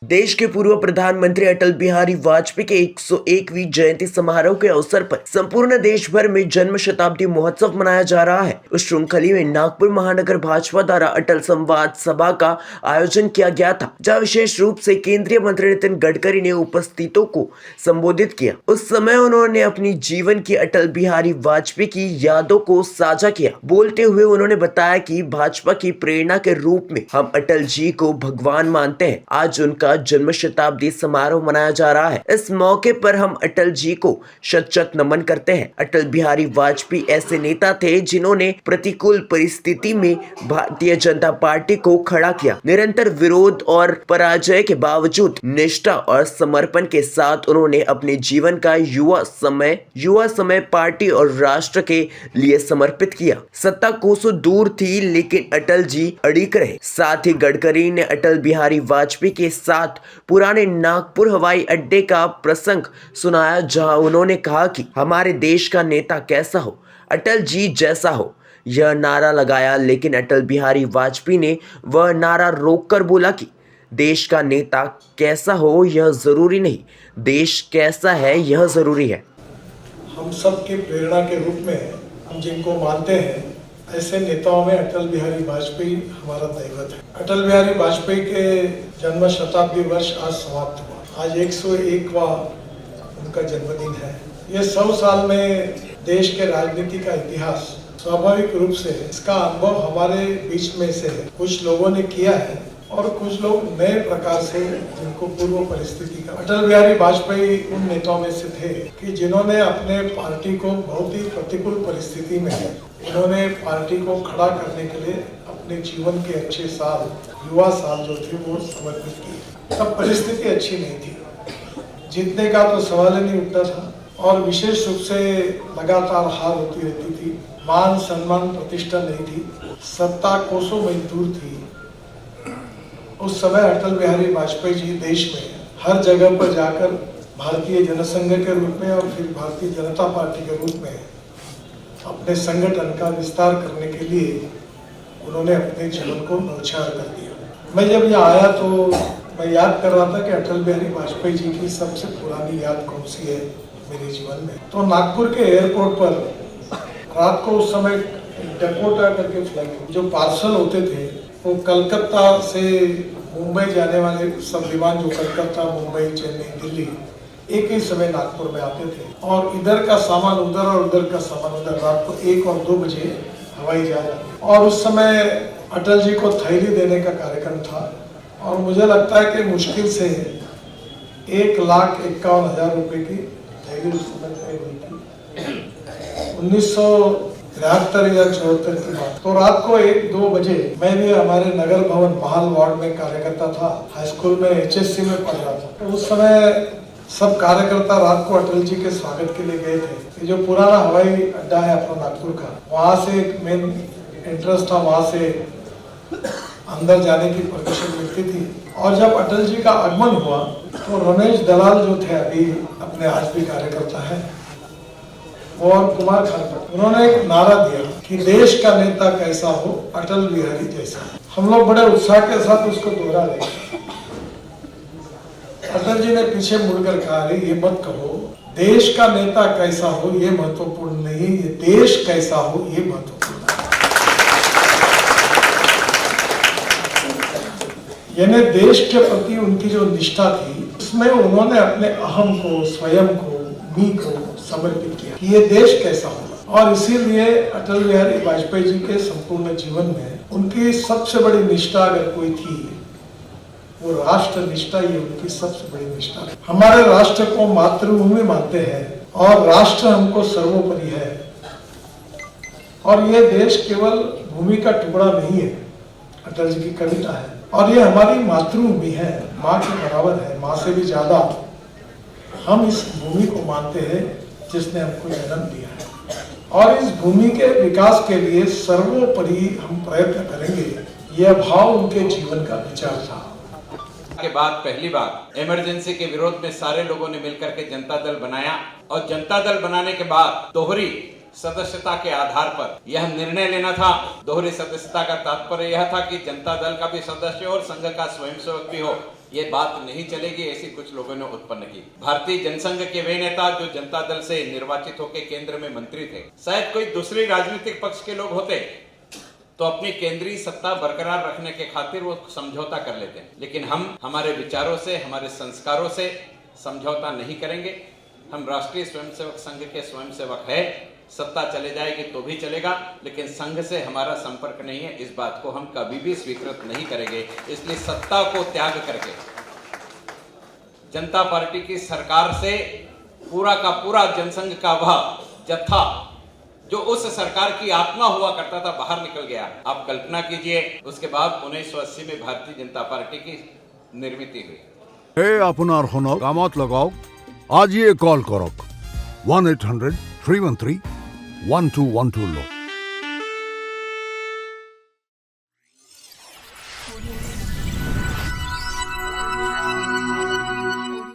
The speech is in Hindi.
देश के पूर्व प्रधानमंत्री अटल बिहारी वाजपेयी के 101वीं जयंती समारोह के अवसर पर संपूर्ण देश भर में जन्म शताब्दी महोत्सव मनाया जा रहा है। उस श्रृंखला में नागपुर महानगर भाजपा द्वारा अटल संवाद सभा का आयोजन किया गया था, जहां विशेष रूप से केंद्रीय मंत्री नितिन गडकरी ने उपस्थितों को संबोधित किया। उस समय उन्होंने अपनी जीवन की अटल बिहारी वाजपेयी की यादों को साझा किया। बोलते हुए उन्होंने बताया कि भाजपा की प्रेरणा के रूप में हम अटल जी को भगवान मानते हैं। आज उनका जन्म शताब्दी समारोह मनाया जा रहा है। इस मौके पर हम अटल जी को शत शत नमन करते हैं। अटल बिहारी वाजपेयी ऐसे नेता थे जिन्होंने प्रतिकूल परिस्थिति में भारतीय जनता पार्टी को खड़ा किया। निरंतर विरोध और पराजय के बावजूद निष्ठा और समर्पण के साथ उन्होंने अपने जीवन का युवा समय पार्टी और राष्ट्र के लिए समर्पित किया। सत्ता कोसों दूर थी, लेकिन अटल जी अड़िग रहे। साथ ही गडकरी ने अटल बिहारी वाजपेयी के साथ पुराने नागपुर हवाई अड्डे का प्रसंग सुनाया, जहां उन्होंने कहा कि हमारे देश का नेता कैसा हो, अटल जी जैसा हो, यह नारा लगाया। लेकिन अटल बिहारी वाजपेयी ने वह नारा रोककर बोला कि देश का नेता कैसा हो यह जरूरी नहीं, देश कैसा है यह जरूरी है। हम सब की प्रेरणा के रूप में हम जिनको मानते हैं, ऐसे नेताओं में अटल बिहारी वाजपेयी हमारा दैवत है। अटल बिहारी वाजपेयी के जन्म शताब्दी वर्ष आज समाप्त हुआ। आज 101वां उनका जन्मदिन है। ये 100 साल में देश के राजनीति का इतिहास स्वाभाविक रूप से इसका अनुभव हमारे बीच में से कुछ लोगों ने किया है और कुछ लोग नए प्रकार से जिनको पूर्व परिस्थिति का। अटल बिहारी वाजपेयी उन नेताओं में से थे कि जिन्होंने अपने पार्टी को बहुत ही प्रतिकूल परिस्थिति में उन्होंने पार्टी को खड़ा करने के लिए अपने जीवन के अच्छे साल, युवा साल जो थे वो समर्पित किए। तब परिस्थिति अच्छी नहीं थी, जीतने का तो सवाल ही नहीं उठता था और विशेष रूप से लगातार हार होती रहती थी। मान सम्मान प्रतिष्ठा नहीं थी, सत्ता कोसों में दूर थी। उस समय अटल बिहारी वाजपेयी जी देश में हर जगह पर जाकर भारतीय जनसंघ के रूप में और फिर भारतीय जनता पार्टी के रूप में अपने संगठन का विस्तार करने के लिए उन्होंने अपने जीवन को न्यौछावर कर दिया। मैं जब यहाँ आया तो मैं याद कर रहा था कि अटल बिहारी वाजपेयी जी की सबसे पुरानी याद कौन सी है मेरे जीवन में। तो नागपुर के एयरपोर्ट पर रात को उस समय डकोटा करके फ्लाइट जो पार्सल होते थे वो कलकत्ता से मुंबई जाने वाले सब विमान जो कलकत्ता, मुंबई, चेन्नई, दिल्ली एक ही समय नागपुर में आते थे और इधर का सामान उधर और उधर का सामान उधर। रात को 1 और 2 बजे हवाई जहाज और उस समय अटल जी को थैली देने का कार्यक्रम था और मुझे लगता है कि मुश्किल से 1,51,000 रुपए की थैली उस समय तय हुई थी 1973 या 74 की बात। तो रात को 1-2 बजे मैं भी हमारे नगर भवन महाल वार्ड में कार्यकर्ता था, हाई स्कूल में HSC में पढ़ रहा था। तो उस समय सब कार्यकर्ता रात को अटल जी के स्वागत के लिए गए थे। ये जो पुराना हवाई अड्डा है अपना नागपुर का, वहाँ से एक मेन एंट्रेंस था, वहाँ से अंदर जाने की परमिशन मिलती थी। और जब अटल जी का आगमन हुआ तो रमेश दलाल जो थे, अभी अपने आज भी कार्यकर्ता है, और कुमार खान, उन्होंने एक नारा दिया कि देश का नेता कैसा हो, अटल बिहारी जैसा। हम लोग बड़े उत्साह के साथ उसको दोहरा रहे। अटल जी ने पीछे मुड़कर कहा, अरे ये मत कहो देश का नेता कैसा हो ये महत्वपूर्ण नहीं, ये देश कैसा हो ये महत्वपूर्ण है। यानी देश के प्रति उनकी जो निष्ठा थी उसमें उन्होंने अपने अहम को, स्वयं को, मी को समर्पित किया कि ये देश कैसा होगा। और इसीलिए अटल बिहारी वाजपेयी जी के संपूर्ण जीवन में उनकी सबसे बड़ी निष्ठा अगर कोई थी वो राष्ट्र निष्ठा, ये उनकी सबसे बड़ी निष्ठा है। हमारे राष्ट्र को मातृभूमि मानते हैं और राष्ट्र हमको सर्वोपरि है। और ये देश केवल भूमि का टुकड़ा नहीं है, अटल जी की कविता है, और ये हमारी मातृभूमि है, माँ के बराबर है, माँ से भी ज्यादा हम इस भूमि को मानते हैं जिसने हमको जन्म दिया है। और इस भूमि के विकास के लिए सर्वोपरि हम प्रयत्न करेंगे, यह भाव उनके जीवन का विचार था। के बाद पहली बार इमरजेंसी के विरोध में सारे लोगों ने मिलकर के जनता दल बनाया और जनता दल बनाने के बाद दोहरी सदस्यता के आधार पर यह निर्णय लेना था। दोहरी सदस्यता का तात्पर्य यह था कि जनता दल का भी सदस्य हो और संघ का स्वयंसेवक भी हो। ये बात नहीं चलेगी, ऐसी कुछ लोगों ने उत्पन्न की। भारतीय जनसंघ के वे नेता जो जनता दल से निर्वाचित होकर केंद्र में मंत्री थे, शायद कोई दूसरी राजनीतिक पक्ष के लोग होते तो अपनी केंद्रीय सत्ता बरकरार रखने के खातिर वो समझौता कर लेते हैं, लेकिन हम हमारे विचारों से, हमारे संस्कारों से समझौता नहीं करेंगे। हम राष्ट्रीय स्वयंसेवक संघ के स्वयंसेवक है, सत्ता चले जाएगी तो भी चलेगा, लेकिन संघ से हमारा संपर्क नहीं है, इस बात को हम कभी भी स्वीकृत नहीं करेंगे। इसलिए सत्ता को त्याग करके जनता पार्टी की सरकार से पूरा का पूरा जनसंघ का वह जत्था जो उस सरकार की आत्मा हुआ करता था बाहर निकल गया। आप कल्पना कीजिए, उसके बाद 1980 में भारतीय जनता पार्टी की निर्मित हुई। হে আপনার হনক কামত লগাওক আজিয়ে কল করক 1-800-313-1212 লো।